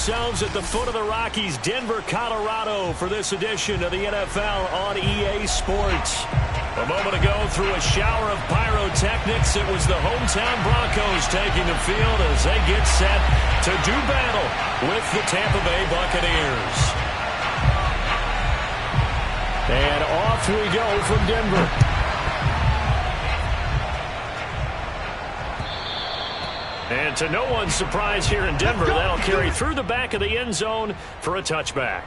ourselves at the foot of the Rockies, Denver, Colorado, for this edition of the NFL on EA Sports. A moment ago, through a shower of pyrotechnics, it was the hometown Broncos taking the field as they get set to do battle with the Tampa Bay Buccaneers. And off we go from Denver. And to no one's surprise here in Denver, that'll carry through the back of the end zone for a touchback.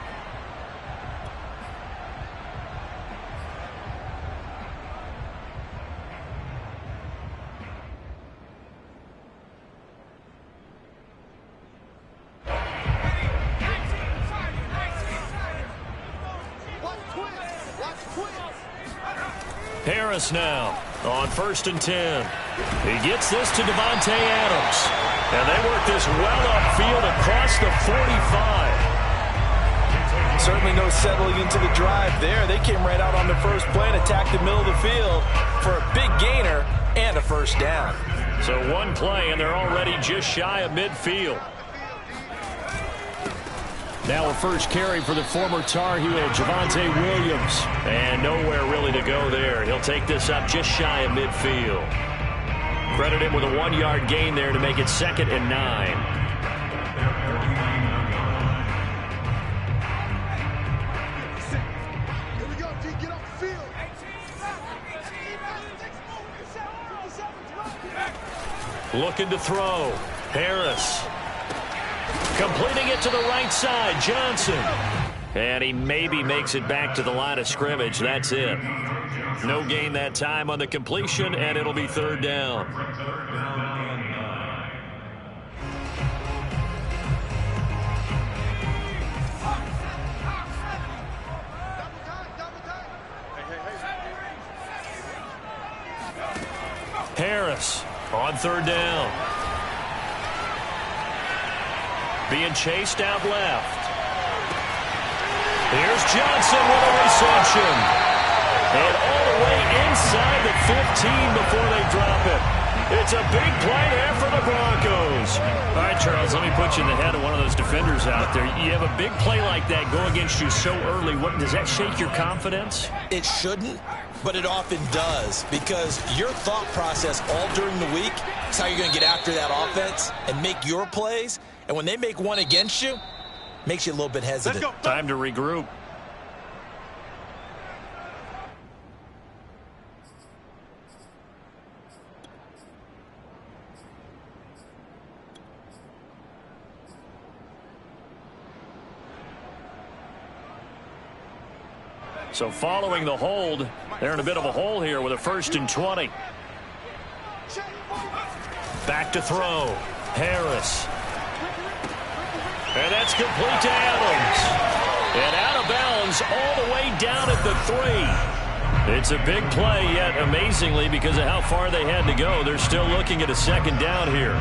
Harris now on 1st and 10. He gets this to Davante Adams. And they work this well upfield across the 45. Certainly no settling into the drive there. They came right out on the first play and attacked the middle of the field for a big gainer and a first down. So one play, and they're already just shy of midfield. Now a first carry for the former Tar Heel, Javonte Williams. And nowhere really to go there. He'll take this up just shy of midfield. Credit him with a 1-yard gain there to make it 2nd and 9. Looking to throw. Harris. Completing it to the right side, Johnson. And he maybe makes it back to the line of scrimmage. That's it. No gain that time on the completion, and it'll be 3rd down. Harris on 3rd down. Being chased out left. Here's Johnson with a reception. And all the way inside the 15 before they drop it. It's a big play there for the Broncos. All right, Charles, let me put you in the head of one of those defenders out there. You have a big play like that go against you so early. Does that shake your confidence? It shouldn't, but it often does, because your thought process all during the week is how you're going to get after that offense and make your plays. And when they make one against you, makes you a little bit hesitant. Time to regroup. So following the hold, they're in a bit of a hole here with a 1st and 20. Back to throw. Harris. And that's complete to Adams. And out of bounds all the way down at the 3. It's a big play, yet amazingly, because of how far they had to go, they're still looking at a 2nd down here.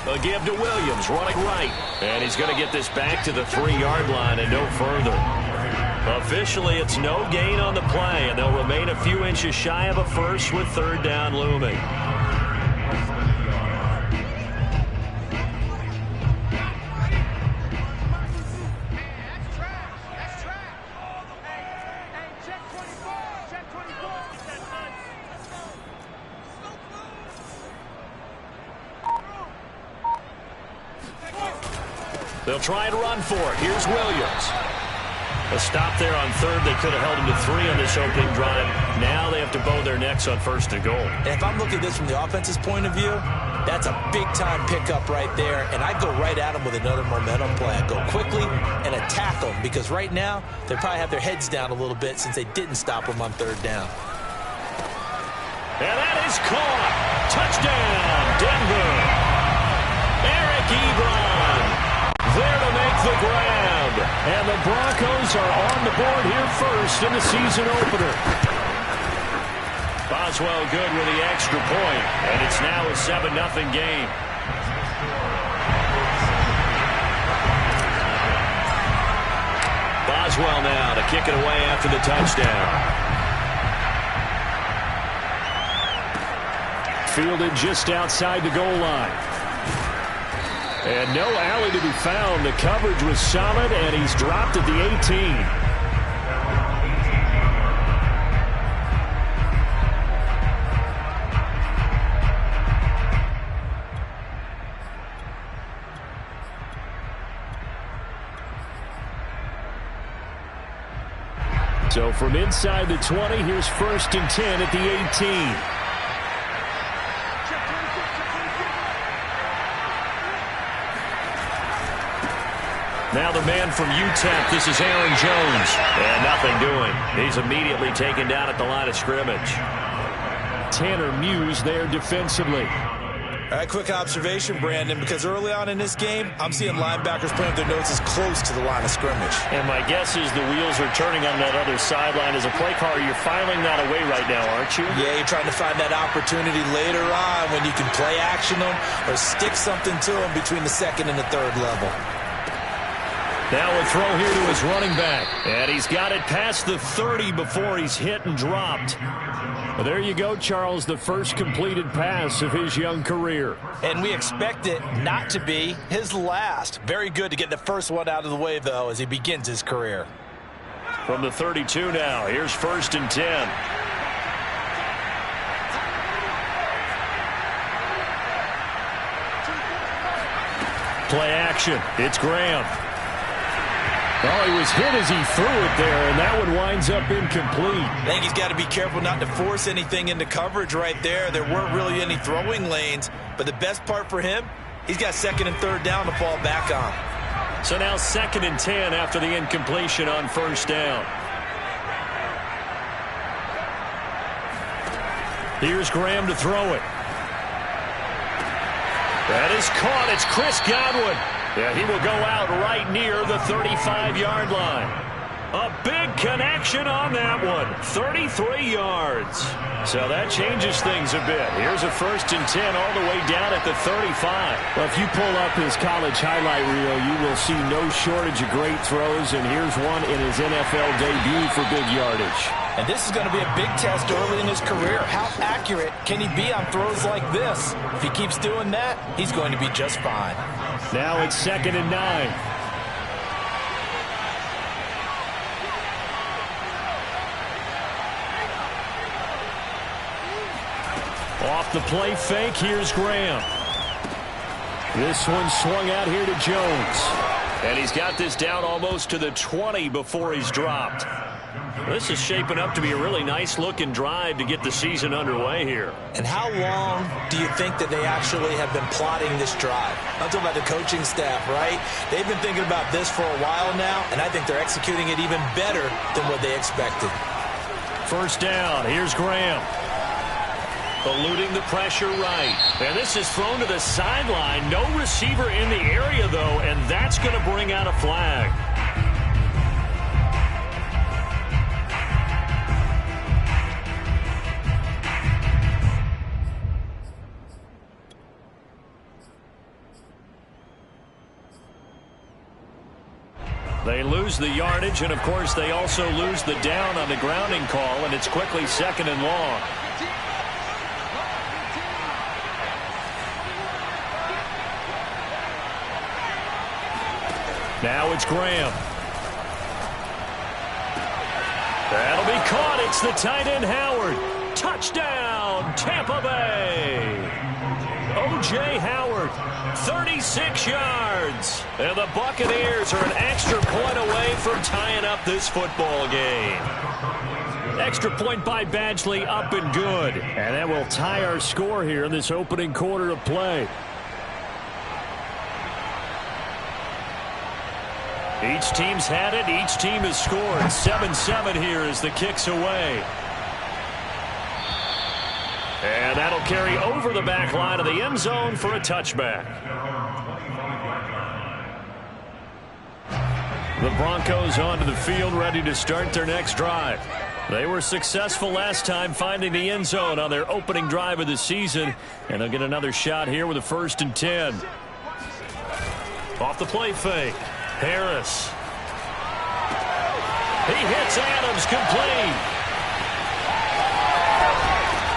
A give to Williams, running right. And he's going to get this back to the 3-yard line and no further. Officially, it's no gain on the play, and they'll remain a few inches shy of a first with 3rd down looming. They'll try and run for it. Here's Williams. A stop there on 3rd. They could have held him to 3 on this opening drive. Now they have to bow their necks on 1st and goal. And if I'm looking at this from the offense's point of view, that's a big-time pickup right there. And I'd go right at them with another momentum play. I'd go quickly and attack them, because right now they probably have their heads down a little bit since they didn't stop them on 3rd down. And that is caught. Touchdown, Denver. Eric Ebron there to make the grab. And the Broncos are on the board here first in the season opener. Boswell good with the extra point, and it's now a 7-0 game. Boswell now to kick it away after the touchdown. Fielded just outside the goal line. And no alley to be found. The coverage was solid, and he's dropped at the 18. So from inside the 20, here's 1st and 10 at the 18. Now the man from UTEP, this is Aaron Jones. And nothing doing. He's immediately taken down at the line of scrimmage. Tanner Muse there defensively. All right, quick observation, Brandon, because early on in this game, I'm seeing linebackers playing their noses close to the line of scrimmage. And my guess is the wheels are turning on that other sideline. As a play caller, you're filing that away right now, aren't you? Yeah, you're trying to find that opportunity later on when you can play action them or stick something to them between the 2nd and the 3rd level. Now a throw here to his running back. And he's got it past the 30 before he's hit and dropped. Well, there you go, Charles, the first completed pass of his young career. And we expect it not to be his last. Very good to get the first one out of the way, though, as he begins his career. From the 32 now, here's 1st and 10. Play action. It's Graham. Oh, he was hit as he threw it there, and that one winds up incomplete. I think he's got to be careful not to force anything into coverage right there. There weren't really any throwing lanes, but the best part for him, he's got 2nd and 3rd down to fall back on. So now 2nd and 10 after the incompletion on 1st down. Here's Graham to throw it. That is caught. It's Chris Godwin. Yeah, he will go out right near the 35-yard line. A big connection on that one. 33 yards. So that changes things a bit. Here's a 1st and 10 all the way down at the 35. Well, if you pull up his college highlight reel, you will see no shortage of great throws, and here's one in his NFL debut for big yardage. And this is going to be a big test early in his career. How accurate can he be on throws like this? If he keeps doing that, he's going to be just fine. Now it's 2nd and 9. Off the play fake, here's Graham. This one swung out here to Jones. And he's got this down almost to the 20 before he's dropped. This is shaping up to be a really nice-looking drive to get the season underway here. And how long do you think that they actually have been plotting this drive? I'm talking about the coaching staff, right? They've been thinking about this for a while now, and I think they're executing it even better than what they expected. 1st down, here's Graham. Eluding the pressure right. And this is thrown to the sideline. No receiver in the area, though, and that's going to bring out a flag. They lose the yardage, and, of course, they also lose the down on the grounding call, and it's quickly 2nd and long. Now it's Graham. That'll be caught. It's the tight end, Howard. Touchdown, Tampa Bay. O.J. Howard, 36 yards. And the Buccaneers are an extra point away from tying up this football game. Extra point by Badgley, up and good. And that will tie our score here in this opening quarter of play. Each team's had it. Each team has scored. 7-7 here as the kick's away. And that'll carry over the back line of the end zone for a touchback. The Broncos onto the field, ready to start their next drive. They were successful last time finding the end zone on their opening drive of the season, and they'll get another shot here with a 1st and 10. Off the play fake, Harris. He hits Adams complete.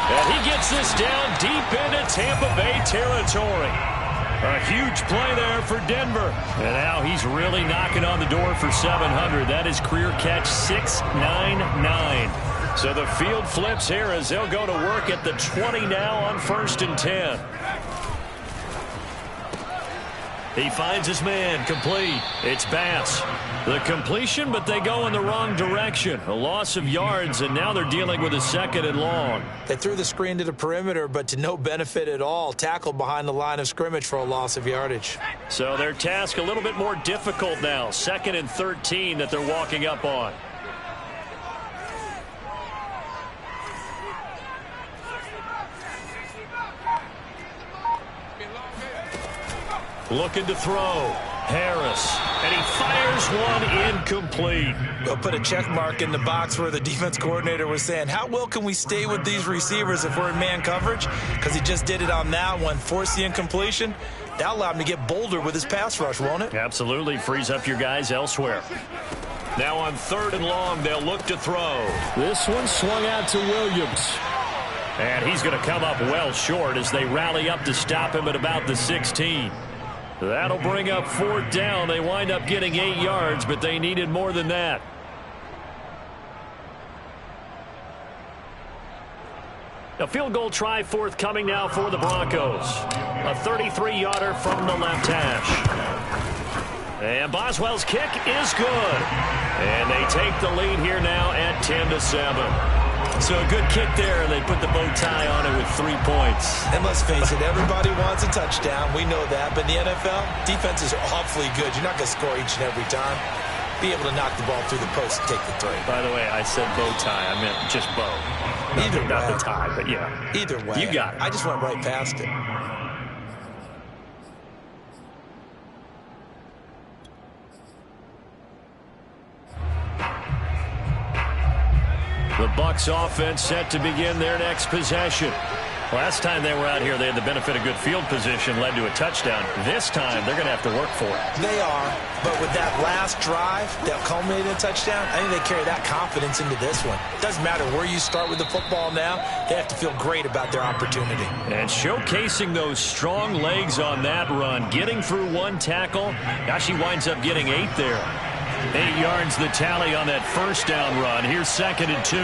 And he gets this down deep into Tampa Bay territory. A huge play there for Denver. And now he's really knocking on the door for 700. That is career catch 699. So the field flips here as they'll go to work at the 20 now on 1st and 10. He finds his man, complete. It's Bass. The completion, but they go in the wrong direction. A loss of yards, and now they're dealing with a 2nd and long. They threw the screen to the perimeter, but to no benefit at all. Tackled behind the line of scrimmage for a loss of yardage. So their task a little bit more difficult now. 2nd and 13 that they're walking up on. Looking to throw. Harris. And he fires one incomplete. They'll put a check mark in the box where the defense coordinator was saying, how well can we stay with these receivers if we're in man coverage? Because he just did it on that one. Force the incompletion. That'll allow him to get bolder with his pass rush, won't it? Absolutely. Frees up your guys elsewhere. Now on 3rd and long, they'll look to throw. This one swung out to Williams. And he's going to come up well short as they rally up to stop him at about the 16. That'll bring up 4th down. They wind up getting 8 yards, but they needed more than that. A field goal try forthcoming now for the Broncos. A 33-yarder from the left hash. And Boswell's kick is good. And they take the lead here now at 10-7. So a good kick there. They put the bow tie on it with 3 points. And let's face it, everybody wants a touchdown. We know that. But in the NFL, defenses are awfully good. You're not going to score each and every time. Be able to knock the ball through the post and take the 3. By the way, I said bow tie. I meant just bow. Either way. Not the tie, but yeah. Either way. You got it. I just went right past it. The Bucs offense set to begin their next possession. Last time they were out here, they had the benefit of good field position, led to a touchdown. This time, they're going to have to work for it. They are, but with that last drive that culminated in a touchdown, I think they carry that confidence into this one. It doesn't matter where you start with the football now. They have to feel great about their opportunity. And showcasing those strong legs on that run, getting through 1 tackle. Now she winds up getting 8 there. 8 yards the tally on that 1st down run. Here's 2nd and 2.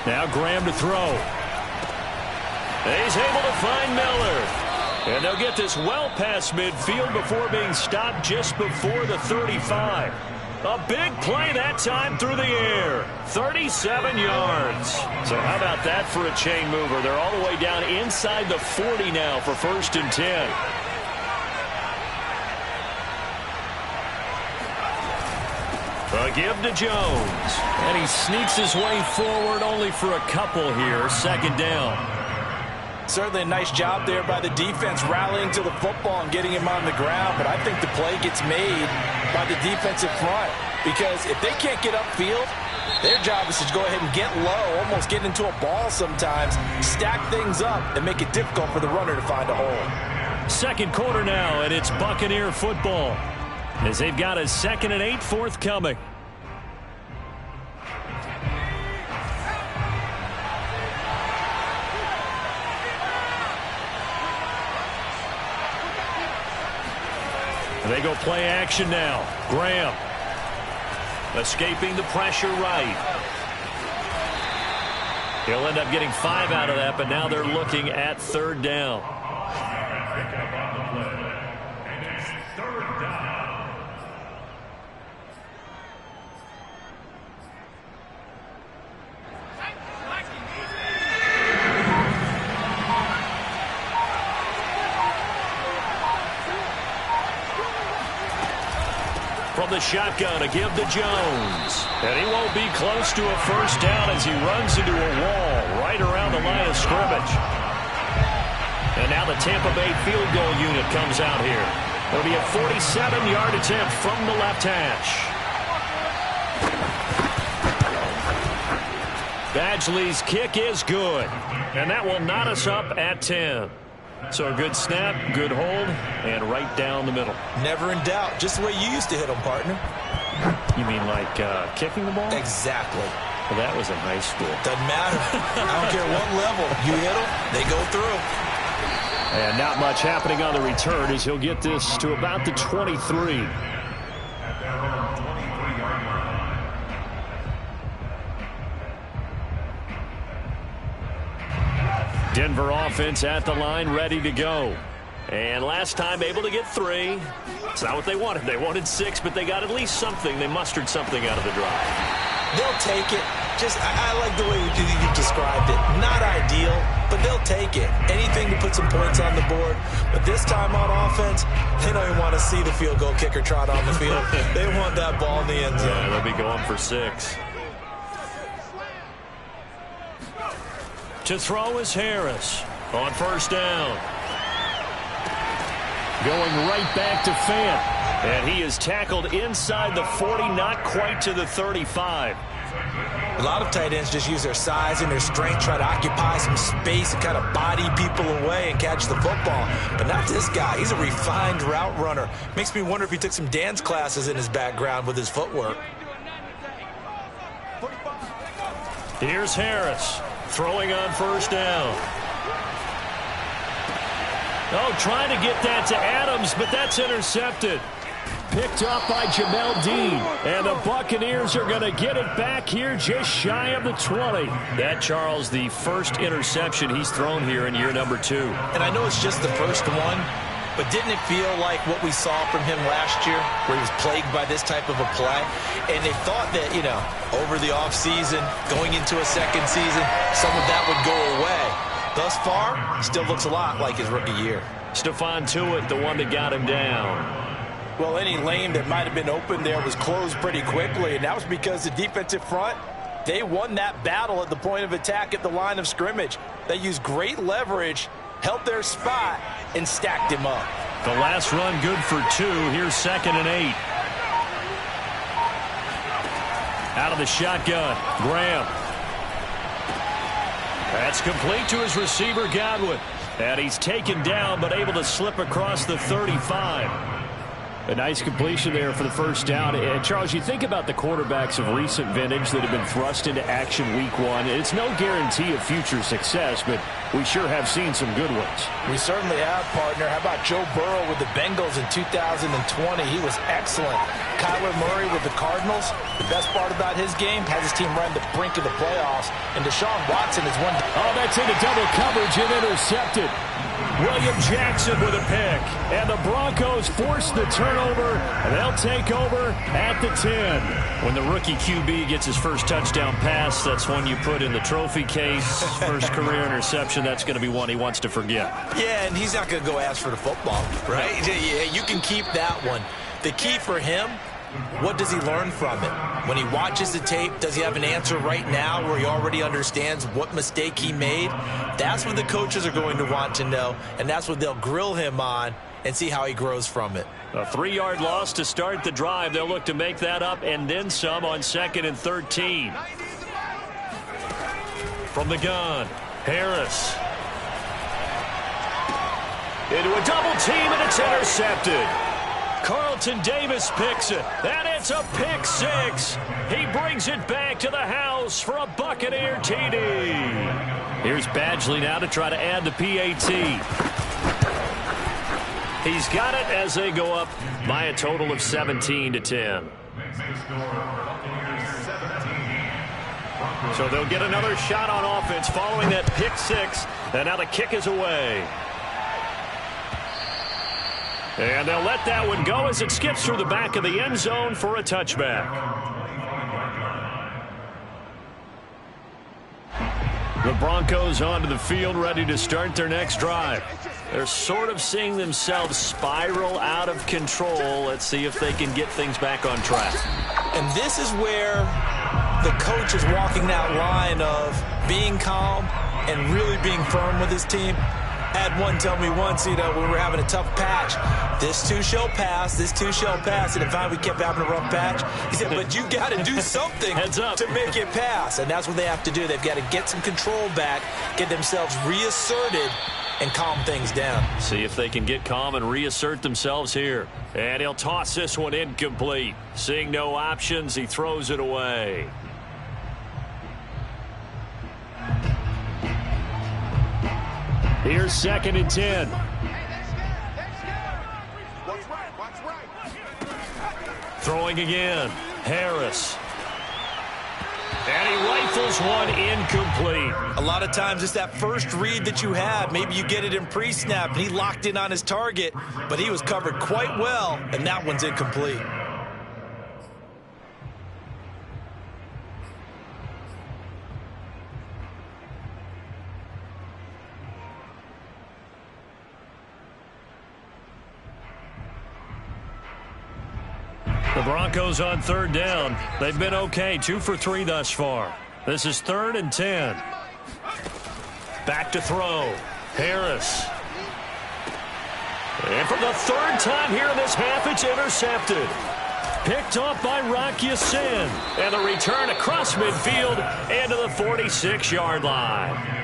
Now Graham to throw. He's able to find Miller. And they'll get this well past midfield before being stopped just before the 35. A big play that time through the air. 37 yards. So how about that for a chain mover? They're all the way down inside the 40 now for 1st and 10. A give to Jones. And he sneaks his way forward only for a couple here. 2nd down. Certainly a nice job there by the defense rallying to the football and getting him on the ground. But I think the play gets made by the defensive front. Because if they can't get upfield, their job is to go ahead and get low, almost get into a ball sometimes, stack things up, and make it difficult for the runner to find a hole. 2nd quarter now, and it's Buccaneer football. As they've got a 2nd and 8 forthcoming. They go play action now. Graham escaping the pressure right. He'll end up getting 5 out of that, but now they're looking at 3rd down. From the shotgun, a give to Jones. And he won't be close to a 1st down as he runs into a wall right around the line of scrimmage. And now the Tampa Bay field goal unit comes out here. It'll be a 47-yard attempt from the left hash. Badgley's kick is good, and that will knot us up at 10. So a good snap, good hold, and right down the middle. Never in doubt. Just the way you used to hit them, partner. You mean like kicking the ball? Exactly. Well, that was in high school. Doesn't matter. I don't care what level. You hit them, they go through. And not much happening on the return as he'll get this to about the 23. Denver offense at the line, ready to go. And last time able to get 3. It's not what they wanted. They wanted 6, but they got at least something. They mustered something out of the drive. They'll take it. I like the way you described it. Not ideal, but they'll take it. Anything to put some points on the board. But this time on offense, they don't even want to see the field goal kicker trot on the field. They want that ball in the end zone. Yeah, they'll be going for 6. To throw is Harris on first down. Going right back to Fant. And he is tackled inside the 40, not quite to the 35. A lot of tight ends just use their size and their strength, try to occupy some space and kind of body people away and catch the football. But not this guy. He's a refined route runner. Makes me wonder if he took some dance classes in his background with his footwork. Here's Harris throwing on first down. Oh, trying to get that to Adams, but that's intercepted. Picked up by Jamel Dean. And the Buccaneers are going to get it back here just shy of the 20. That, Charles, the first interception he's thrown here in year number 2. And I know it's just the first one, but didn't it feel like what we saw from him last year, where he was plagued by this type of a play? And they thought that, over the offseason, going into a second season, some of that would go away. Thus far, still looks a lot like his rookie year. Stephon Tuitt, the one that got him down. Well, any lane that might have been open there was closed pretty quickly, and that was because the defensive front, they won that battle at the point of attack at the line of scrimmage. They used great leverage, held their spot, and stacked him up. The last run good for 2. Here's 2nd and 8. Out of the shotgun, Graham. That's complete to his receiver, Godwin. And he's taken down, but able to slip across the 35. A nice completion there for the first down. And Charles, you think about the quarterbacks of recent vintage that have been thrust into action week 1. It's no guarantee of future success, but we sure have seen some good ones. We certainly have, partner. How about Joe Burrow with the Bengals in 2020? He was excellent. Kyler Murray with the Cardinals. The best part about his game, has his team right on the brink of the playoffs. And Deshaun Watson is one. Oh, that's into double coverage and intercepted. William Jackson with a pick. And the Broncos force the turnover. And they'll take over at the 10. When the rookie QB gets his first touchdown pass, that's one you put in the trophy case. First career interception, that's going to be one he wants to forget. Yeah, and he's not going to go ask for the football, right? Yeah, you can keep that one. The key for him, what does he learn from it? When he watches the tape, does he have an answer right now where he already understands what mistake he made? That's what the coaches are going to want to know, and that's what they'll grill him on and see how he grows from it. A 3-yard loss to start the drive. They'll look to make that up and then some on 2nd and 13. From the gun, Harris. Into a double team, and it's intercepted. Carlton Davis picks it, and it's a pick 6. He brings it back to the house for a Buccaneer TD. Here's Badgley now to try to add the PAT. He's got it as they go up by a total of 17-10. So they'll get another shot on offense following that pick 6, and now the kick is away. And they'll let that one go as it skips through the back of the end zone for a touchback. The Broncos onto the field, ready to start their next drive. They're sort of seeing themselves spiral out of control. Let's see if they can get things back on track. And this is where the coach is walking that line of being calm and really being firm with his team. Had one tell me once, when we were having a tough patch, this too shall pass, this too shall pass. And if we kept having a rough patch, he said, but you got to do something to make it pass. And that's what they have to do. They've got to get some control back, get themselves reasserted, and calm things down. See if they can get calm and reassert themselves here. And he'll toss this one incomplete. Seeing no options, he throws it away. Here's 2nd and 10. Throwing again. Harris. And he rifles one incomplete. A lot of times it's that first read that you have. Maybe you get it in pre-snap, and he locked in on his target, but he was covered quite well, and that one's incomplete. The Broncos on 3rd down. They've been okay, 2 for 3 thus far. This is 3rd and 10. Back to throw. Harris. And for the 3rd time here in this half, it's intercepted. Picked off by Rock Ya-Sin. And the return across midfield and to the 46-yard line.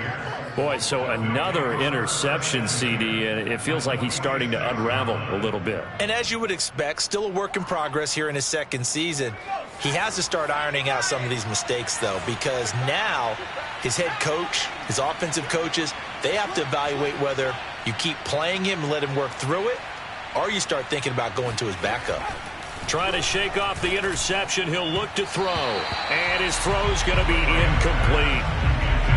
Boy, so another interception, CD, and it feels like he's starting to unravel a little bit. And as you would expect, still a work in progress here in his 2nd season. He has to start ironing out some of these mistakes, though, because now his head coach, his offensive coaches, they have to evaluate whether you keep playing him and let him work through it, or you start thinking about going to his backup. Trying to shake off the interception, he'll look to throw, and his throw's going to be incomplete.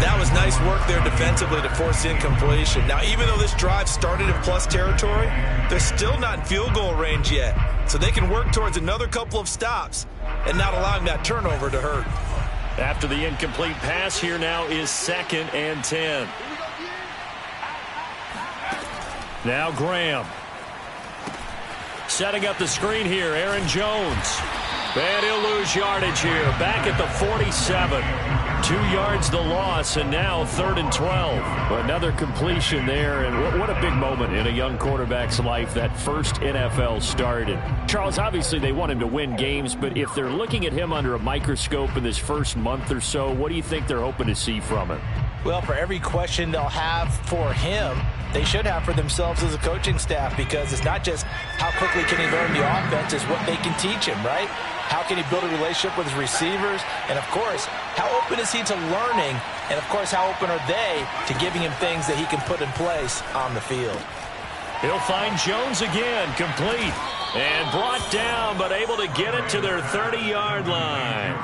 That was nice work there defensively to force incompletion. Now, even though this drive started in plus territory, they're still not in field goal range yet. So they can work towards another couple of stops and not allowing that turnover to hurt. After the incomplete pass, here now is 2nd and 10. Now Graham. Setting up the screen here, Aaron Jones. And he'll lose yardage here. Back at the 47. 2 yards the loss, and now 3rd and 12. Another completion there, and what a big moment in a young quarterback's life, that first NFL start. And Charles, obviously they want him to win games, but if they're looking at him under a microscope in this first month or so, what do you think they're hoping to see from him? Well, for every question they'll have for him, they should have for themselves as a coaching staff, because it's not just how quickly can he learn the offense, it's what they can teach him, right? How can he build a relationship with his receivers? And, of course, how open is he to learning? And, of course, how open are they to giving him things that he can put in place on the field? He'll find Jones again, complete. And brought down, but able to get it to their 30-yard line.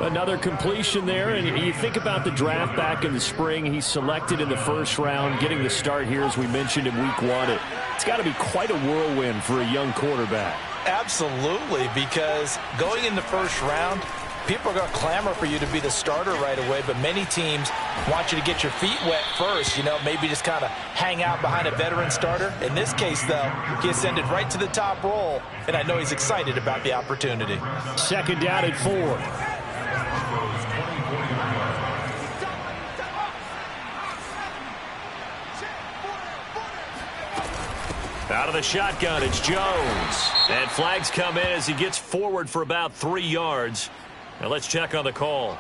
Another completion there, and you think about the draft back in the spring. He's selected in the 1st round, getting the start here, as we mentioned in week 1. It's got to be quite a whirlwind for a young quarterback. Absolutely, because going in the 1st round, people are going to clamor for you to be the starter right away, but many teams want you to get your feet wet first, maybe just kind of hang out behind a veteran starter. In this case, though, he ascended right to the top role, and I know he's excited about the opportunity. 2nd down and 4. Out of the shotgun, it's Jones. And flags come in as he gets forward for about 3 yards. Now let's check on the call.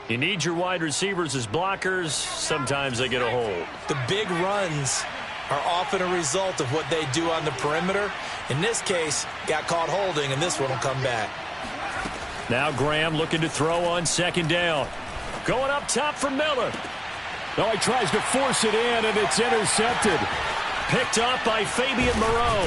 You need your wide receivers as blockers. Sometimes they get a hold. The big runs are often a result of what they do on the perimeter. In this case, got caught holding, and this one will come back. Now Graham looking to throw on 2nd down. Going up top for Miller. No, he tries to force it in, and it's intercepted. Picked off by Fabian Moreau.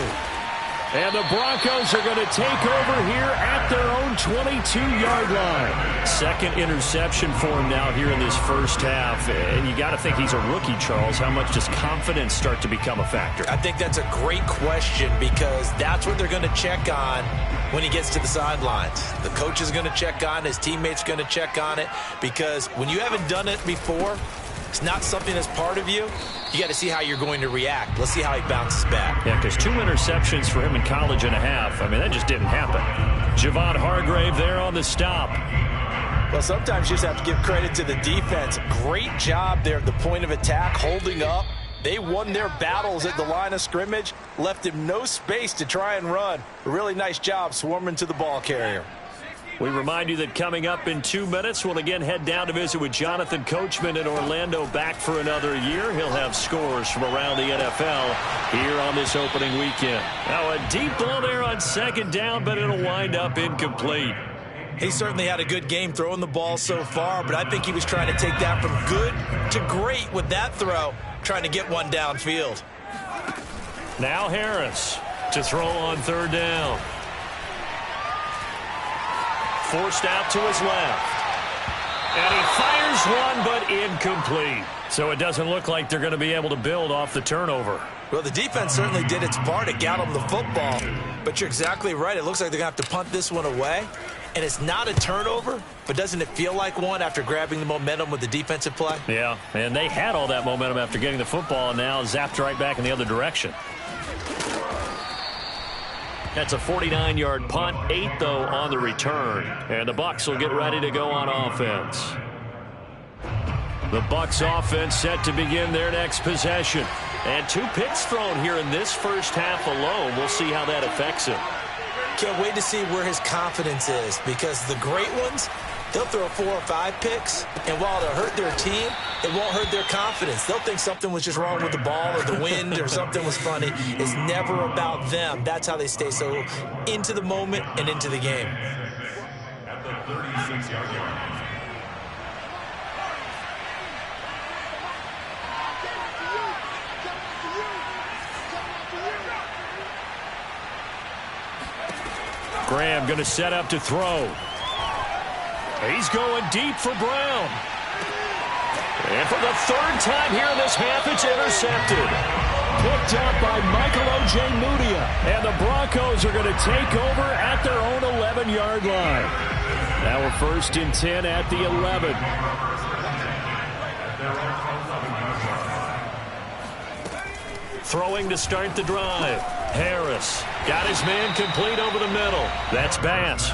And the Broncos are going to take over here at their own 22-yard line. 2nd interception for him now here in this 1st half. And you got to think he's a rookie, Charles. How much does confidence start to become a factor? I think that's a great question, because that's what they're going to check on when he gets to the sidelines. The coach is going to check on it. His teammates are going to check on it, because when you haven't done it before, it's not something that's part of you. You got to see how you're going to react. Let's see how he bounces back. Yeah, because 2 interceptions for him in college and a half. I mean, that just didn't happen. Javon Hargrave there on the stop. Well, sometimes you just have to give credit to the defense. Great job there at the point of attack, holding up, They won their battles at the line of scrimmage, left him no space to try and run. A really nice job swarming to the ball carrier. We remind you that coming up in 2 minutes, we'll again head down to visit with Jonathan Coachman in Orlando, back for another year. He'll have scores from around the NFL here on this opening weekend. Now a deep ball there on second down, but it'll wind up incomplete. He certainly had a good game throwing the ball so far, but I think he was trying to take that from good to great with that throw, trying to get one downfield. Now Harris to throw on third down. Forced out to his left. And he fires one, but incomplete. So it doesn't look like they're going to be able to build off the turnover. Well, the defense certainly did its part to get them the football. But you're exactly right. It looks like they're going to have to punt this one away. And it's not a turnover, but doesn't it feel like one after grabbing the momentum with the defensive play? Yeah, and they had all that momentum after getting the football, and now zapped right back in the other direction. That's a 49-yard punt, 8 though on the return. And the Bucs will get ready to go on offense. The Bucs offense set to begin their next possession. And 2 picks thrown here in this first half alone. We'll see how that affects him. Can't wait to see where his confidence is, because the great ones, they'll throw 4 or 5 picks, and while it'll hurt their team, it won't hurt their confidence. They'll think something was just wrong with the ball or the wind or something was funny. It's never about them. That's how they stay so into the moment and into the game. At the 36-yard line. Graham going to set up to throw. He's going deep for Brown. And for the 3rd time here in this half, it's intercepted. Picked up by Michael Ojemudia. And the Broncos are going to take over at their own 11-yard line. Now we're 1st and 10 at the 11. Throwing to start the drive. Harris got his man complete over the middle. That's Bass.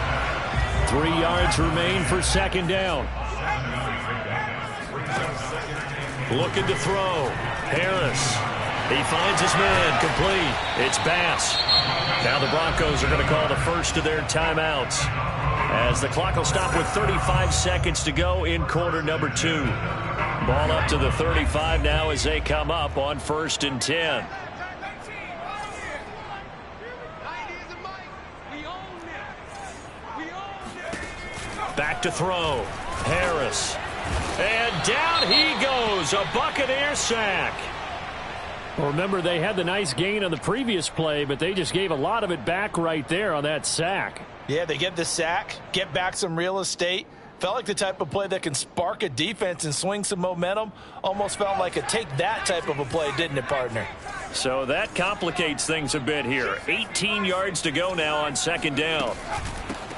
3 yards remain for 2nd down. Looking to throw. Harris. He finds his man complete. It's Bass. Now the Broncos are going to call the first of their timeouts, as the clock will stop with 35 seconds to go in quarter number 2. Ball up to the 35 now as they come up on 1st and 10. Back to throw. Harris. And down he goes. A Buccaneer sack. Well, remember, they had the nice gain on the previous play, but they just gave a lot of it back right there on that sack. Yeah, they get the sack, get back some real estate. Felt like the type of play that can spark a defense and swing some momentum. Almost felt like a take-that type of a play, didn't it, partner? So that complicates things a bit here. 18 yards to go now on 2nd down.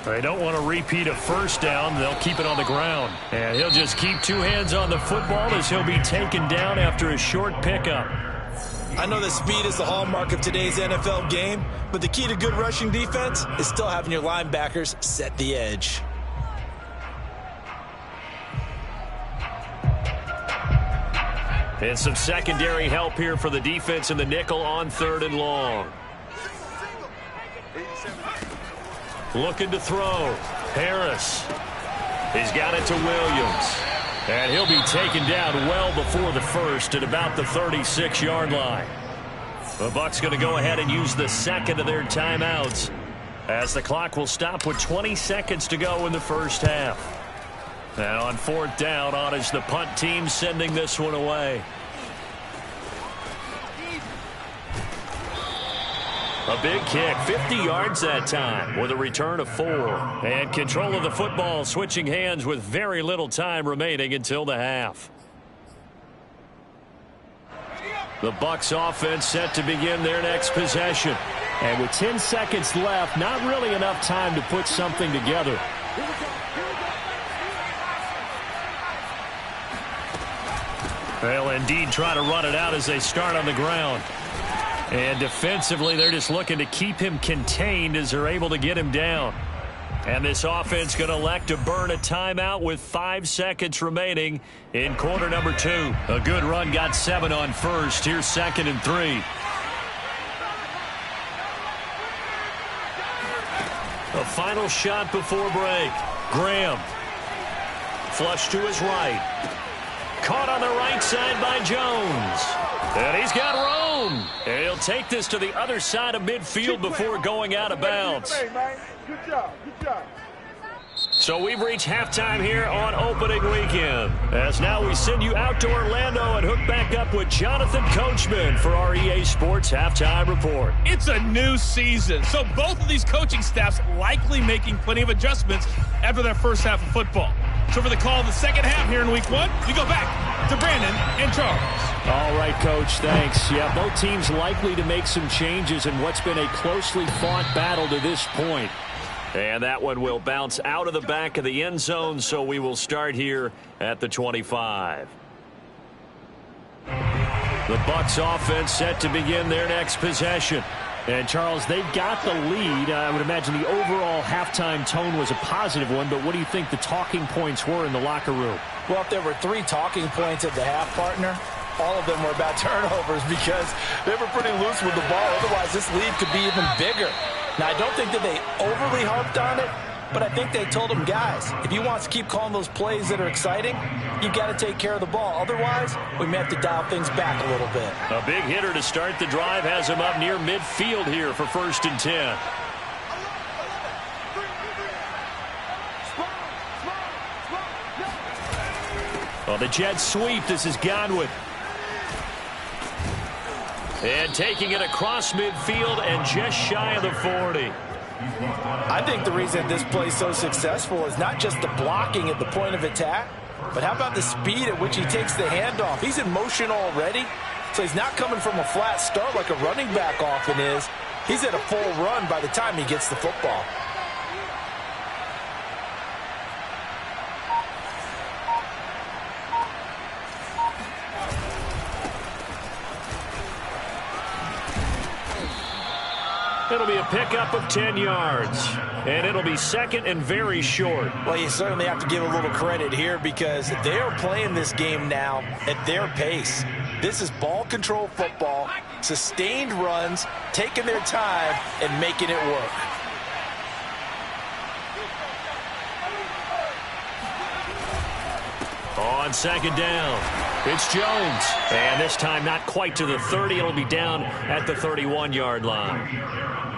They don't want to repeat a 1st down. They'll keep it on the ground. And he'll just keep 2 hands on the football as he'll be taken down after a short pickup. I know that speed is the hallmark of today's NFL game, but the key to good rushing defense is still having your linebackers set the edge. And some secondary help here for the defense in the nickel on 3rd and long. Looking to throw. Harris. He's got it to Williams. And he'll be taken down well before the 1st at about the 36-yard line. The Bucs going to go ahead and use the 2nd of their timeouts, as the clock will stop with 20 seconds to go in the 1st half. And on 4th down, on is the punt team sending this one away. A big kick, 50 yards that time, with a return of 4. And control of the football, switching hands with very little time remaining until the half. The Bucs offense set to begin their next possession. And with 10 seconds left, not really enough time to put something together. They'll indeed try to run it out as they start on the ground. And defensively, they're just looking to keep him contained as they're able to get him down. And this offense going to elect to burn a timeout with 5 seconds remaining in quarter number 2. A good run got 7 on first. Here's 2nd and 3. A final shot before break. Graham. Flush to his right. Caught on the right side by Jones. And he's got room. And he'll take this to the other side of midfield before going out of bounds. Good job. Good job. So we've reached halftime here on opening weekend. As now we send you out to Orlando and hook back up with Jonathan Coachman for our EA Sports Halftime Report. It's a new season, so both of these coaching staffs likely making plenty of adjustments after their first half of football. So for the call of the second half here in week 1, we go back to Brandon and Charles. All right, Coach, thanks. Yeah, both teams likely to make some changes in what's been a closely fought battle to this point. And that one will bounce out of the back of the end zone, so we will start here at the 25. The Bucs offense set to begin their next possession. And, Charles, they've got the lead. I would imagine the overall halftime tone was a positive one, but what do you think the talking points were in the locker room? Well, if there were 3 talking points at the half, partner, all of them were about turnovers because they were pretty loose with the ball. Otherwise, this lead could be even bigger. Now, I don't think that they overly harped on it, but I think they told them, guys, if you want to keep calling those plays that are exciting, you've got to take care of the ball. Otherwise, we may have to dial things back a little bit. A big hitter to start the drive has him up near midfield here for 1st and 10. Well, the jet sweep. This is Godwin. And taking it across midfield and just shy of the 40. I think the reason this play is so successful is not just the blocking at the point of attack, but how about the speed at which he takes the handoff? He's in motion already, so he's not coming from a flat start like a running back often is. He's at a full run by the time he gets the football. It'll be a pickup of 10 yards. And it'll be 2nd and very short. Well, you certainly have to give a little credit here because they are playing this game now at their pace. This is ball control football, sustained runs, taking their time, and making it work. On 2nd down, it's Jones. And this time not quite to the 30. It'll be down at the 31-yard line.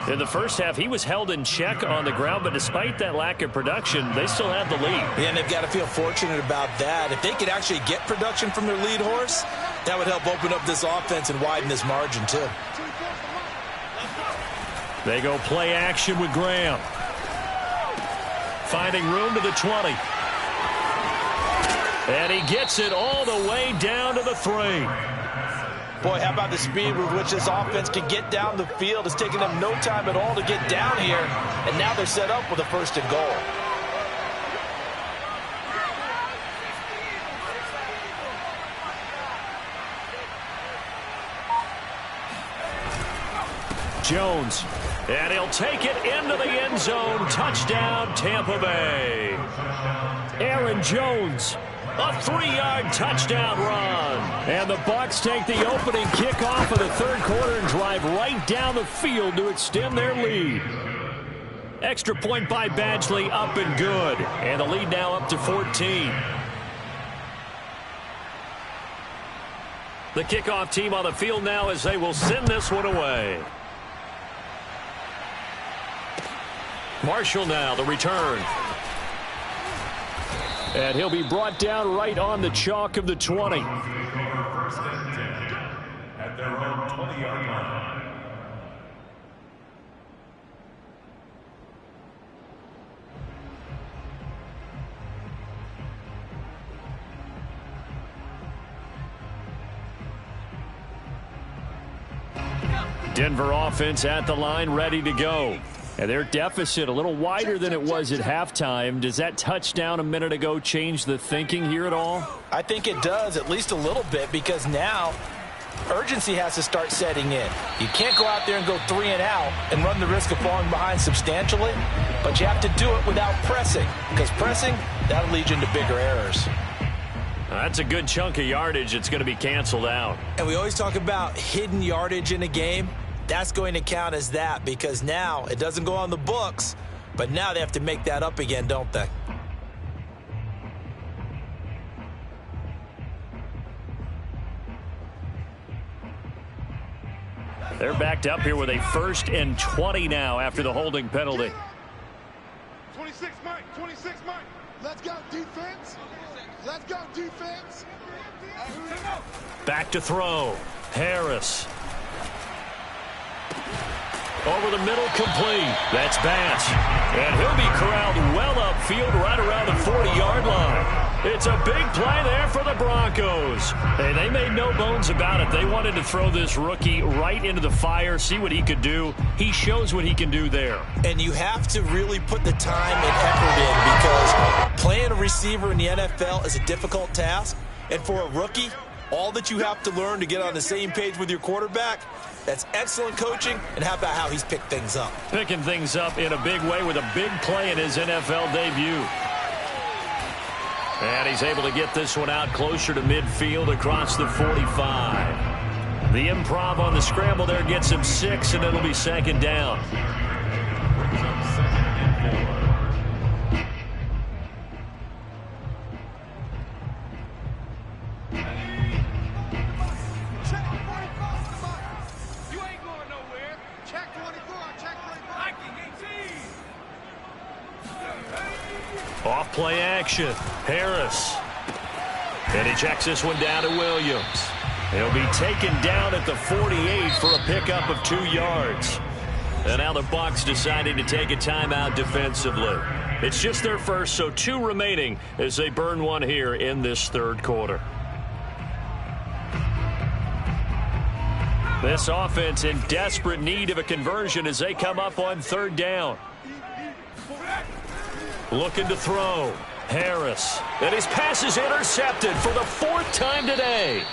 In the first half, he was held in check on the ground, but despite that lack of production, they still have the lead. Yeah, and they've got to feel fortunate about that. If they could actually get production from their lead horse, that would help open up this offense and widen this margin, too. They go play action with Graham. Finding room to the 20. And he gets it all the way down to the 3. Boy, how about the speed with which this offense can get down the field? It's taken them no time at all to get down here, and now they're set up with a 1st and goal. Jones, and he'll take it into the end zone. Touchdown, Tampa Bay. Aaron Jones. A 3-yard touchdown run. And the Bucs take the opening kickoff of the 3rd quarter and drive right down the field to extend their lead. Extra point by Badgley, up and good. And the lead now up to 14. The kickoff team on the field now as they will send this one away. Marshall now, the return. And he'll be brought down right on the chalk of the 20. 1st and 10 at their own 20-yard line. Denver offense at the line, ready to go. And their deficit a little wider than it was at halftime. Does that touchdown a minute ago change the thinking here at all? I think it does, at least a little bit, because now urgency has to start setting in. You can't go out there and go 3 and out and run the risk of falling behind substantially, but you have to do it without pressing, because pressing, that'll lead you into bigger errors. That's a good chunk of yardage. It's going to be canceled out. And we always talk about hidden yardage in a game. That's going to count as that, because now it doesn't go on the books, but now they have to make that up again, don't they? They're backed up here with a 1st and 20 now after the holding penalty. 26, Mike. 26, Mike. Let's go, defense. Let's go, defense. Back to throw. Harris. Over the middle, complete. That's Bass. And he'll be corralled well upfield right around the 40-yard line. It's a big play there for the Broncos. Hey, they made no bones about it. They wanted to throw this rookie right into the fire, see what he could do. He shows what he can do there. And you have to really put the time and effort in, because playing a receiver in the NFL is a difficult task. And for a rookie, all that you have to learn to get on the same page with your quarterback, that's excellent coaching. And how about how he's picked things up? Picking things up in a big way with a big play in his NFL debut. And he's able to get this one out closer to midfield across the 45. The improv on the scramble there gets him 6, and it'll be 2nd down. Off play action. Harris. And he checks this one down to Williams. He'll be taken down at the 48 for a pickup of 2 yards. And now the Bucs deciding to take a timeout defensively. It's just their first, so 2 remaining as they burn one here in this 3rd quarter. This offense in desperate need of a conversion as they come up on 3rd down. Looking to throw. Harris. And his pass is intercepted for the 4th time today.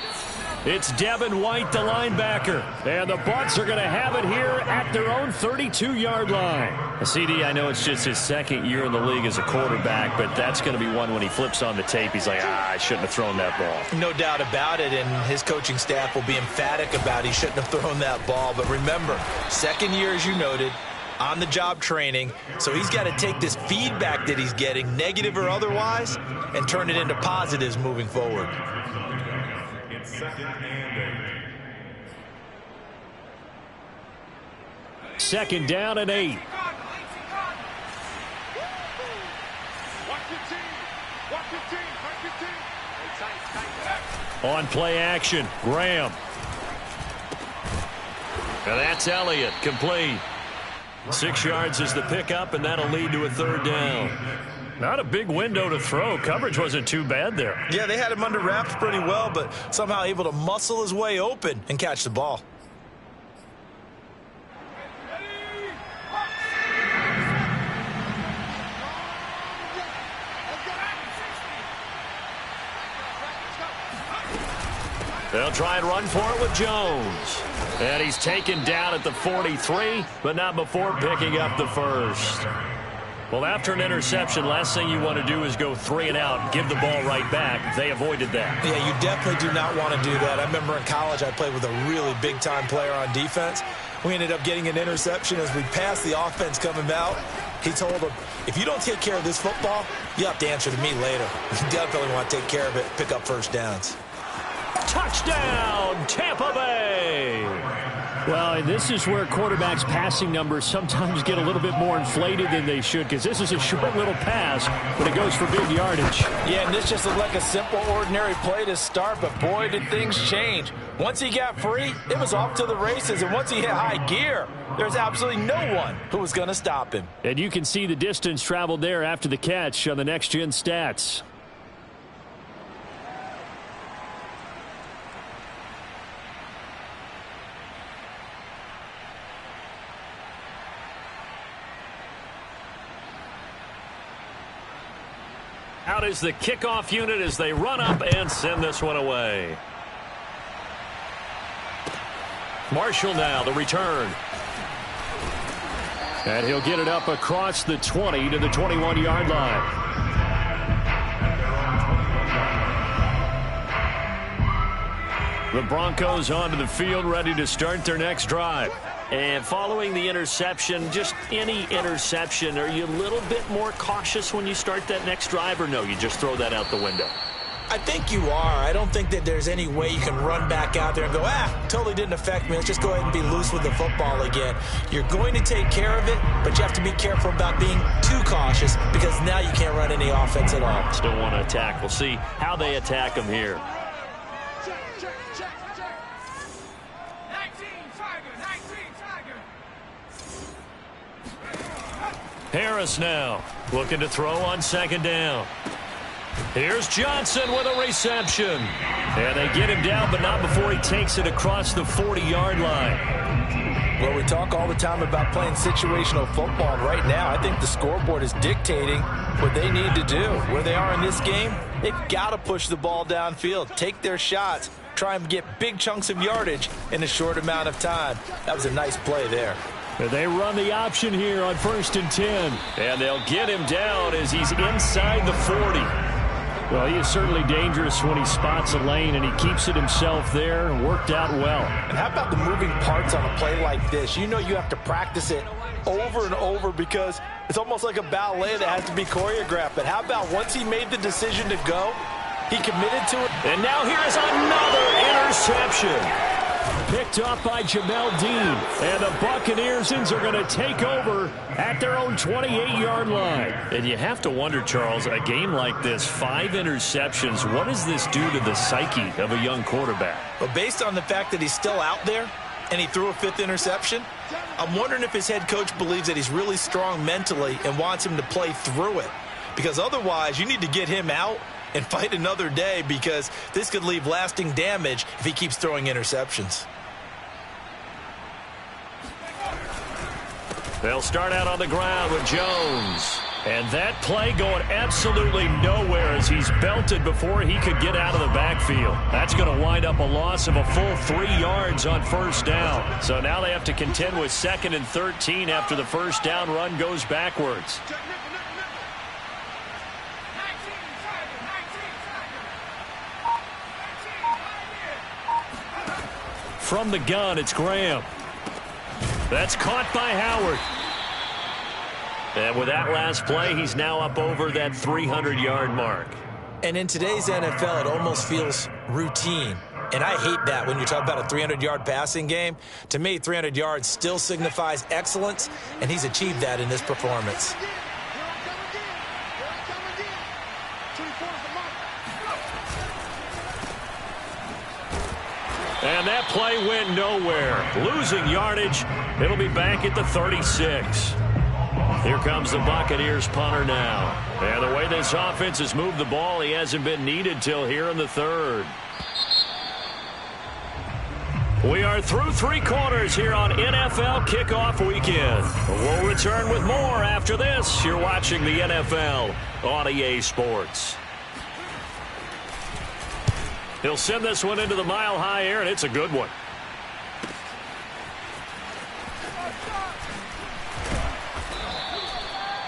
It's Devin White, the linebacker. And the Bucs are going to have it here at their own 32-yard line. CD, I know it's just his 2nd year in the league as a quarterback, but that's going to be one when he flips on the tape. He's like, I shouldn't have thrown that ball. No doubt about it, and his coaching staff will be emphatic about he shouldn't have thrown that ball. But remember, 2nd year, as you noted, on-the-job training, so he's got to take this feedback that he's getting, negative or otherwise, and turn it into positives moving forward. It's 2nd and 8. 2nd down and 8. On play action, Graham. And that's Elliott, complete. 6 yards is the pickup, and that'll lead to a 3rd down. Not a big window to throw. Coverage wasn't too bad there. Yeah, they had him under wraps pretty well, but somehow able to muscle his way open and catch the ball. They'll try and run for it with Jones. And he's taken down at the 43, but not before picking up the 1st. Well, after an interception, last thing you want to do is go 3 and out, give the ball right back. They avoided that. Yeah, you definitely do not want to do that. I remember in college I played with a really big-time player on defense. We ended up getting an interception as we passed the offense coming out. He told him, if you don't take care of this football, you have to answer to me later. You definitely want to take care of it, pick up 1st downs. Touchdown, Tampa Bay! Well, and this is where quarterbacks' passing numbers sometimes get a little bit more inflated than they should, because this is a short little pass, but it goes for big yardage. Yeah, and this just looked like a simple, ordinary play to start, but boy, did things change. Once he got free, it was off to the races, and once he hit high gear, there's absolutely no one who was going to stop him. And you can see the distance traveled there after the catch on the next-gen stats. Out is the kickoff unit as they run up and send this one away. Marshall now, the return. And he'll get it up across the 20 to the 21-yard line. The Broncos onto the field, ready to start their next drive. And following the interception, just any interception, are you a little bit more cautious when you start that next drive, or no, you just throw that out the window? I think you are. I don't think that there's any way you can run back out there and go, totally didn't affect me. Let's just go ahead and be loose with the football again. You're going to take care of it, but you have to be careful about being too cautious because now you can't run any offense at all. Still want to attack. We'll see how they attack them here. Harris now looking to throw on second down. Here's Johnson with a reception. And they get him down, but not before he takes it across the 40-yard line. Well, we talk all the time about playing situational football. Right now, I think the scoreboard is dictating what they need to do. Where they are in this game, they've got to push the ball downfield, take their shots, try and get big chunks of yardage in a short amount of time. That was a nice play there. And they run the option here on 1st and 10. And they'll get him down as he's inside the 40. Well, he is certainly dangerous when he spots a lane, and he keeps it himself there. Worked out well. And how about the moving parts on a play like this? You know you have to practice it over and over because it's almost like a ballet that has to be choreographed. But how about once he made the decision to go, he committed to it. And now here is another interception. Picked off by Jamel Dean. And the Buccaneers are going to take over at their own 28-yard line. And you have to wonder, Charles, a game like this, 5 interceptions, what does this do to the psyche of a young quarterback? But based on the fact that he's still out there and he threw a 5th interception, I'm wondering if his head coach believes that he's really strong mentally and wants him to play through it. Because otherwise, you need to get him out and fight another day because this could leave lasting damage if he keeps throwing interceptions. They'll start out on the ground with Jones. And that play going absolutely nowhere as he's belted before he could get out of the backfield. That's going to wind up a loss of a full 3 yards on 1st down. So now they have to contend with 2nd and 13 after the 1st down run goes backwards. From the gun, it's Graham. That's caught by Howard. And with that last play, he's now up over that 300-yard mark. And in today's NFL, it almost feels routine. And I hate that when you talk about a 300-yard passing game. To me, 300 yards still signifies excellence, and he's achieved that in this performance. And that play went nowhere. Losing yardage. It'll be back at the 36. Here comes the Buccaneers punter now. And the way this offense has moved the ball, he hasn't been needed till here in the 3rd. We are through 3 quarters here on NFL Kickoff Weekend. We'll return with more after this. You're watching the NFL on EA Sports. He'll send this one into the mile-high air, and it's a good one.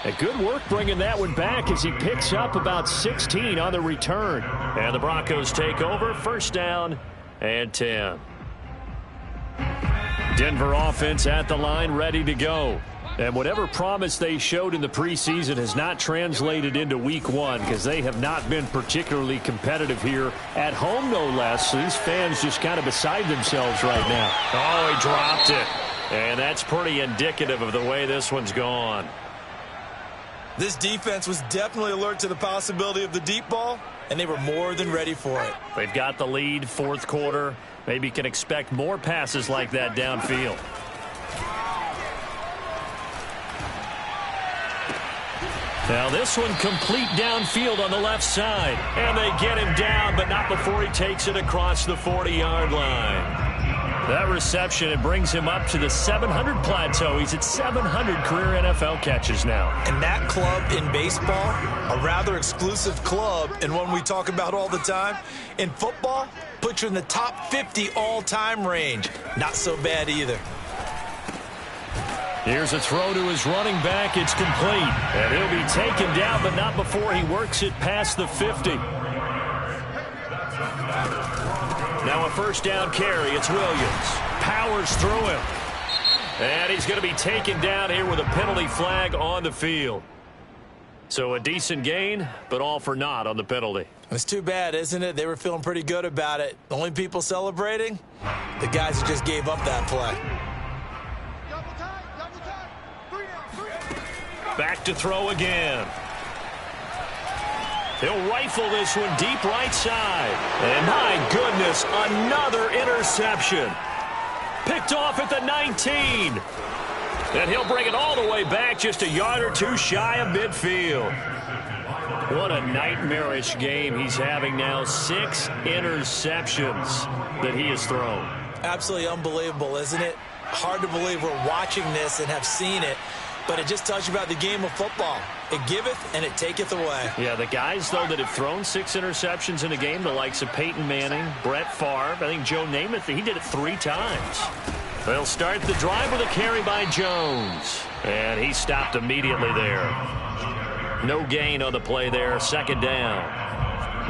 A good work bringing that one back as he picks up about 16 on the return. And the Broncos take over, 1st down and 10. Denver offense at the line, ready to go. And whatever promise they showed in the preseason has not translated into week 1 because they have not been particularly competitive here at home, no less. So these fans just kind of beside themselves right now. Oh, he dropped it. And that's pretty indicative of the way this one's gone. This defense was definitely alert to the possibility of the deep ball, and they were more than ready for it. They've got the lead, 4th quarter. Maybe can expect more passes like that downfield. Now this one complete downfield on the left side. And they get him down, but not before he takes it across the 40-yard line. That reception, it brings him up to the 700 plateau. He's at 700 career NFL catches now. And that club in baseball, a rather exclusive club and one we talk about all the time. In football, puts you in the top 50 all-time range. Not so bad either. Here's a throw to his running back. It's complete. And he'll be taken down, but not before he works it past the 50. Now a first down carry. It's Williams. Powers through him. And he's going to be taken down here with a penalty flag on the field. So a decent gain, but all for naught on the penalty. It's too bad, isn't it? They were feeling pretty good about it. The only people celebrating? The guys who just gave up that play. Back to throw again. He'll rifle this one deep right side. And my goodness, another interception. Picked off at the 19. And he'll bring it all the way back just a yard or two shy of midfield. What a nightmarish game he's having now. 6 interceptions that he has thrown. Absolutely unbelievable, isn't it? Hard to believe we're watching this and have seen it. But it just tells you about the game of football. It giveth and it taketh away. Yeah, the guys, though, that have thrown 6 interceptions in a game, the likes of Peyton Manning, Brett Favre, I think Joe Namath, he did it 3 times. They'll start the drive with a carry by Jones. And he stopped immediately there. No gain on the play there, second down.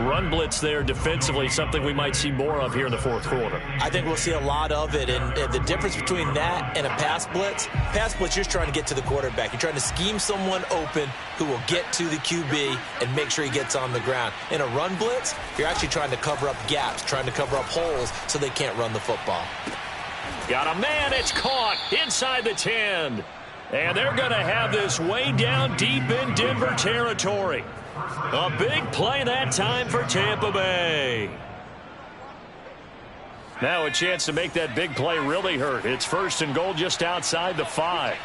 Run blitz there defensively, something we might see more of here in the fourth quarter. I think we'll see a lot of it, and the difference between that and a pass blitz, you're just trying to get to the quarterback. You're trying to scheme someone open who will get to the QB and make sure he gets on the ground. In a run blitz, you're actually trying to cover up gaps, trying to cover up holes so they can't run the football. Got a man, it's caught inside the 10. And they're going to have this way down deep in Denver territory. A big play that time for Tampa Bay. Now a chance to make that big play really hurt. It's first and goal just outside the 5.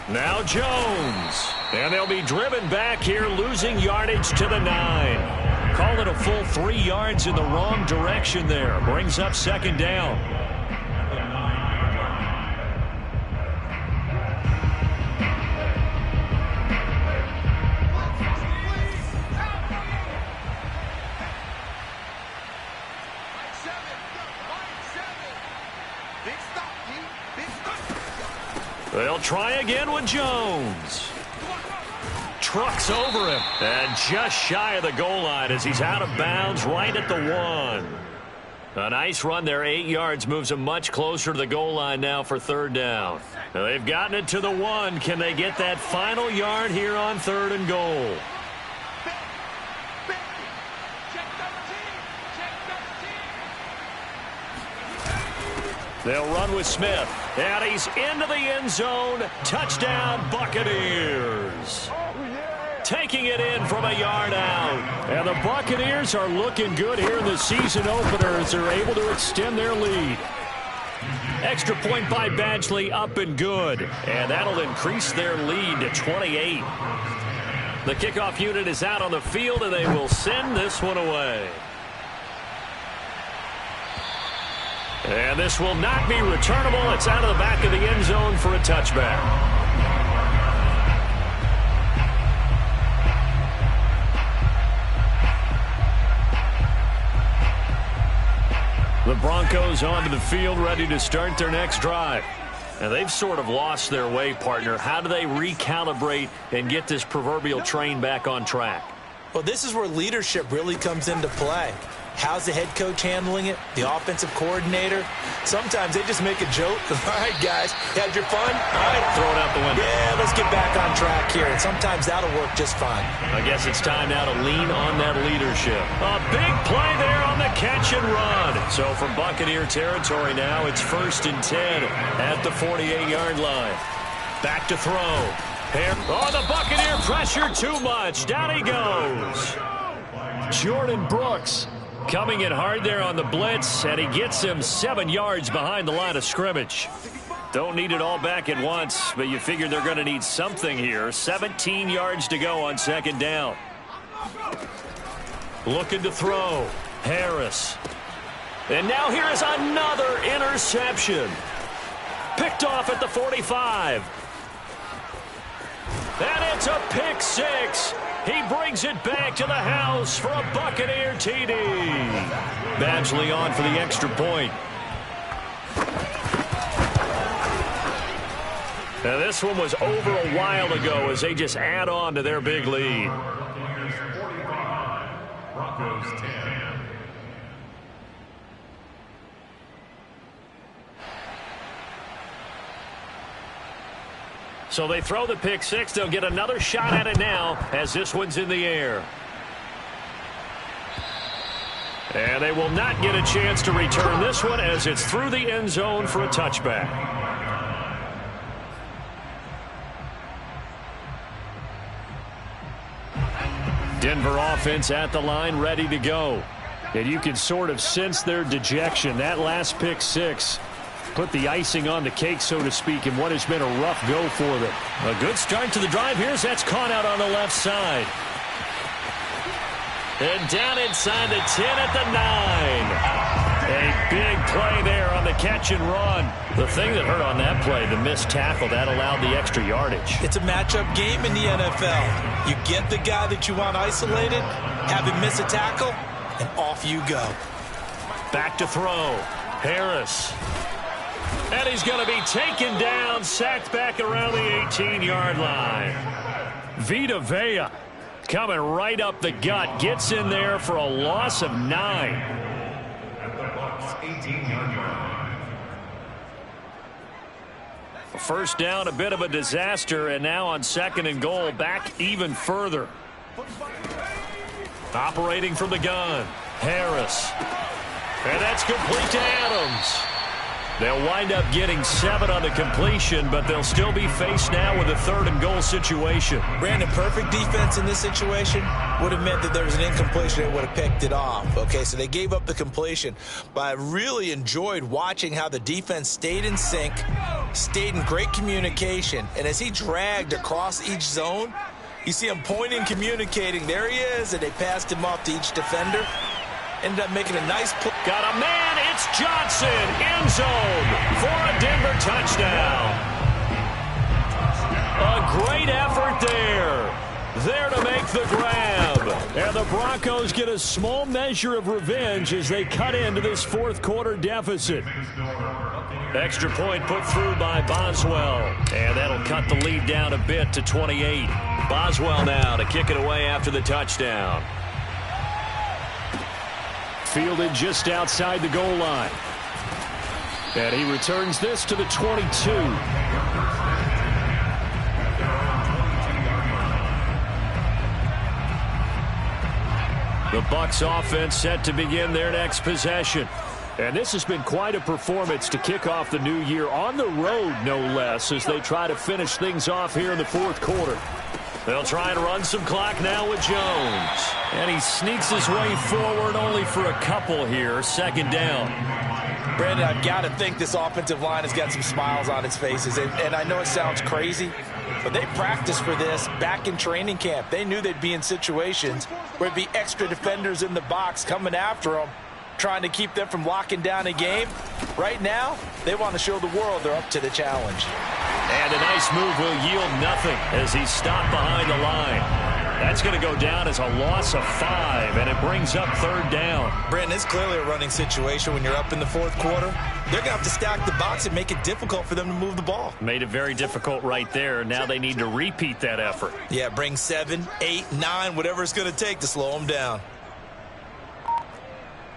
Now Jones. And they'll be driven back here, losing yardage to the 9. Call it a full 3 yards in the wrong direction there. Brings up second down. They'll try again with Jones. Trucks over him. And just shy of the goal line as he's out of bounds right at the 1. A nice run there. 8 yards moves him much closer to the goal line now for third down. Now they've gotten it to the 1. Can they get that final yard here on third and goal? They'll run with Smith. And he's into the end zone. Touchdown, Buccaneers. Taking it in from a yard out. And the Buccaneers are looking good here in the season opener as they're able to extend their lead. Extra point by Badgley, up and good. And that'll increase their lead to 28. The kickoff unit is out on the field, and they will send this one away. And this will not be returnable. It's out of the back of the end zone for a touchback. The Broncos onto the field, ready to start their next drive. And they've sort of lost their way, partner. How do they recalibrate and get this proverbial train back on track? Well, this is where leadership really comes into play. How's the head coach handling it? The offensive coordinator? Sometimes they just make a joke. All right, guys, had your fun? All right, throw it out the window. Yeah, let's get back on track here. And sometimes that'll work just fine. I guess it's time now to lean on that leadership. A big play there on the catch and run. So from Buccaneer territory now, it's 1st and 10 at the 48-yard line. Back to throw. Here. Oh, the Buccaneer pressure too much. Down he goes. Jordan Brooks coming in hard there on the blitz, and he gets him 7 yards behind the line of scrimmage. Don't need it all back at once, but you figure they're going to need something here. 17 yards to go on second down. Looking to throw. Harris. And now here is another interception. Picked off at the 45. And it's a pick six. He brings it back to the house for a Buccaneer TD. Badgley on for the extra point. Now this one was over a while ago as they just add on to their big lead. Broncos 10. So they throw the pick six. They'll get another shot at it now as this one's in the air. And they will not get a chance to return this one as it's through the end zone for a touchback. Denver offense at the line, ready to go. And you can sort of sense their dejection. That last pick six put the icing on the cake, so to speak, in what has been a rough go for them. A good start to the drive here as that's caught out on the left side. And down inside the 10 at the 9. A big play there on the catch and run. The thing that hurt on that play, the missed tackle, that allowed the extra yardage. It's a matchup game in the NFL. You get the guy that you want isolated, have him miss a tackle, and off you go. Back to throw. Harris. And he's going to be taken down, sacked back around the 18-yard line. Vita Vea coming right up the gut, gets in there for a loss of 9. At the Bucs 18-yard line. First down, a bit of a disaster, and now on second and goal, back even further. Operating from the gun, Harris. And that's complete to Adams. They'll wind up getting 7 on the completion, but they'll still be faced now with a third and goal situation. Brandon, perfect defense in this situation would have meant that there was an incompletion that would have picked it off. Okay, so they gave up the completion, but I really enjoyed watching how the defense stayed in sync, stayed in great communication, and as he dragged across each zone, you see him pointing, communicating. There he is, and they passed him off to each defender. Ended up making a nice play. Got a man. It's Johnson. End zone for a Denver touchdown. A great effort there. There to make the grab. And the Broncos get a small measure of revenge as they cut into this fourth quarter deficit. Extra point put through by Boswell. And that'll cut the lead down a bit to 28. Boswell now to kick it away after the touchdown. Fielded just outside the goal line. And he returns this to the 22. The Bucs offense set to begin their next possession. And this has been quite a performance to kick off the new year on the road, no less, as they try to finish things off here in the fourth quarter. They'll try and run some clock now with Jones. And he sneaks his way forward only for a couple here. Second down. Brandon, I've got to think this offensive line has got some smiles on its faces. And I know it sounds crazy, but they practiced for this back in training camp. They knew they'd be in situations where it'd be extra defenders in the box coming after them, trying to keep them from locking down a game. Right now, they want to show the world they're up to the challenge. And a nice move will yield nothing as he's stopped behind the line. That's going to go down as a loss of 5, and it brings up third down. Brandon, it's clearly a running situation when you're up in the fourth quarter. They're going to have to stack the box and make it difficult for them to move the ball. Made it very difficult right there. Now they need to repeat that effort. Yeah, bring 7, 8, 9, whatever it's going to take to slow them down.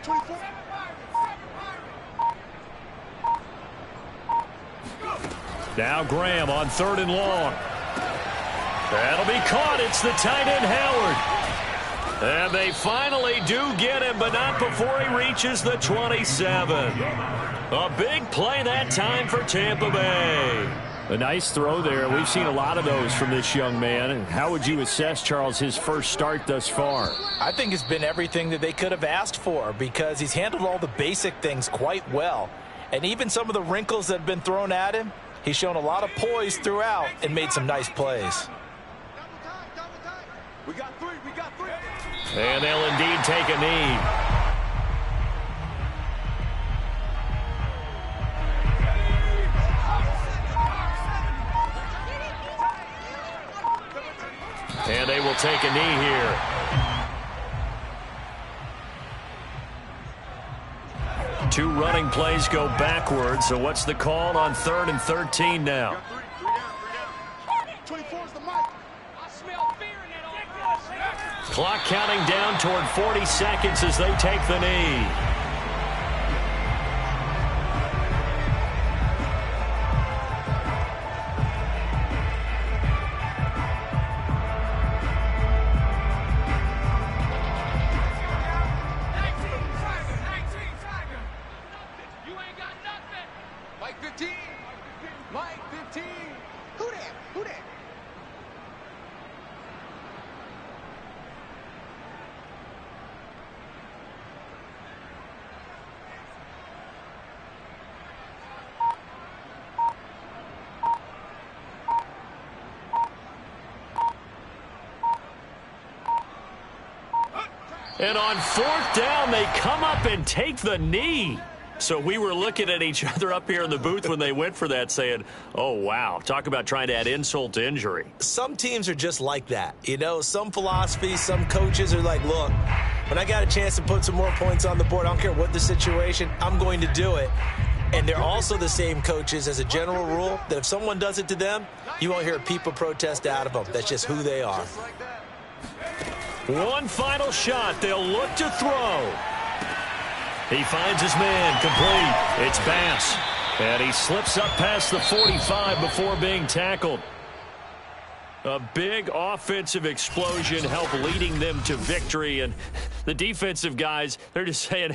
24. Now Graham on third and long. That'll be caught. It's the tight end Howard. And they finally do get him, but not before he reaches the 27. A big play that time for Tampa Bay. A nice throw there. We've seen a lot of those from this young man. And how would you assess, Charles, his first start thus far? I think it's been everything that they could have asked for because he's handled all the basic things quite well. And even some of the wrinkles that have been thrown at him, He's shown a lot of poise throughout and made some nice plays. We got three. And they'll indeed take a knee. And they will take a knee here. Two running plays go backwards. So what's the call on 3rd and 13 now? 24's the mic. I smell fear in that offense. Clock counting down toward 40 seconds as they take the knee. Mike 15. Mike 15. Who that? Who that? And on 4th down, they come up and take the knee. So we were looking at each other up here in the booth when they went for that saying, oh, wow, talk about trying to add insult to injury. Some teams are just like that. You know, some philosophies, some coaches are like, look, when I got a chance to put some more points on the board, I don't care what the situation, I'm going to do it. And they're also the same coaches as a general rule that if someone does it to them, you won't hear people protest out of them. That's just who they are. One final shot. They'll look to throw. He finds his man, complete. It's Bass. And he slips up past the 45 before being tackled. A big offensive explosion helped leading them to victory. And the defensive guys, they're just saying,